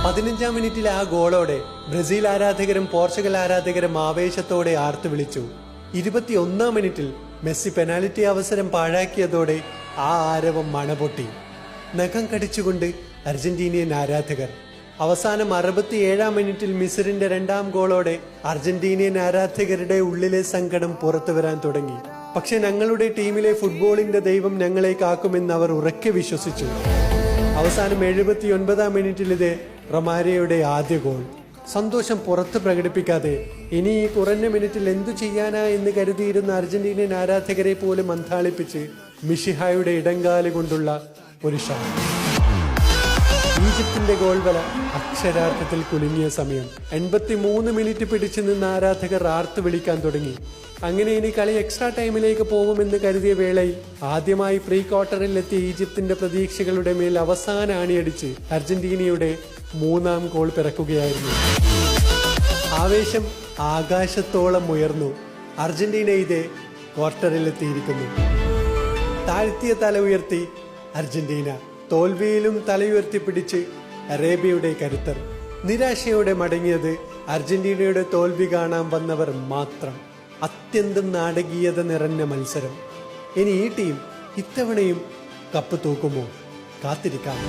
15-ാം മിനിറ്റിലെ ആ ഗോളോടെ ബ്രസീൽ ആരാധകരും പോർച്ചുഗൽ ആരാധകരും ആവേശത്തോടെ ആർത്തു വിളിച്ചു. 21-ാം മിനിറ്റിൽ മെസ്സി പെനാൽറ്റി അവസരം പാഴാക്കിയതോടെ ആ ആരവം മണപൊട്ടി. നഖം കടിച്ചുകൊണ്ട് അർജന്റീനിയൻ ആരാധകർ. അവസാനം 67-ാം മിനിറ്റിൽ മിസറിന്റെ 2ാം ഗോളോടെ അർജന്റീനിയൻ ആരാധകരുടെ ഉള്ളിലെ സങ്കടം പുറത്തു വരാൻ തുടങ്ങി. പക്ഷെ ഞങ്ങളുടെ ടീമിലെ ഫുട്ബോളിന്റെ ദൈവം ഞങ്ങളെ കാക്കുമെന്ന് അവർ ഉറക്കെ വിശ്വസിച്ചു. അവസാനം 79-ാം മിനിറ്റിൽ ഇത് റൊമാരിയോയുടെ ആദ്യ ഗോൾ. സന്തോഷം പുറത്ത് പ്രകടിപ്പിക്കാതെ ഇനി ഈ കുറഞ്ഞ മിനിറ്റിൽ എന്തു ചെയ്യാനാ എന്ന് കരുതിയിരുന്ന അർജന്റീനിയൻ ആരാധകരെ പോലും അന്താളിപ്പിച്ച് മിഷിഹായുടെ ഇടങ്കാല് കൊണ്ടുള്ള ഒരു ഷോട്ട്. ഈജിപ്തിന്റെ ഗോൾ വല അക്ഷരാർത്ഥത്തിൽ കുലുങ്ങിയ സമയം. 83 മിനിറ്റ് പിടിച്ചു നിന്ന ആരാധകർ ആർത്തു വിളിക്കാൻ തുടങ്ങി. അങ്ങനെ ഇനി കളി എക്സ്ട്രാ ടൈമിലേക്ക് പോകുമെന്ന് കരുതിയ വേളയിൽ ആദ്യമായി പ്രീ ക്വാർട്ടറിൽ എത്തിയ ഈജിപ്തിന്റെ പ്രതീക്ഷകളുടെ മേൽ അവസാന ആണിയടിച്ച് അർജന്റീനയുടെ 3ാം ഗോൾ പിറക്കുകയായിരുന്നു. ആവേശം ആകാശത്തോളം ഉയർന്നു. അർജന്റീന ഇതേ ക്വാർട്ടറിൽ എത്തിയിരിക്കുന്നു. താഴ്ത്തിയ തല ഉയർത്തി അർജന്റീന. തോൽവിയിലും തലയുയർത്തിപ്പിടിച്ച് അറേബ്യയുടെ കരുത്തർ. നിരാശയോടെ മടങ്ങിയത് അർജന്റീനയുടെ തോൽവി കാണാൻ വന്നവർ മാത്രം. അത്യന്തം നാടകീയത നിറഞ്ഞ മത്സരം. ഇനി ഈ ടീം ഇത്തവണയും കപ്പ് തൂക്കുമോ? കാത്തിരിക്കാം.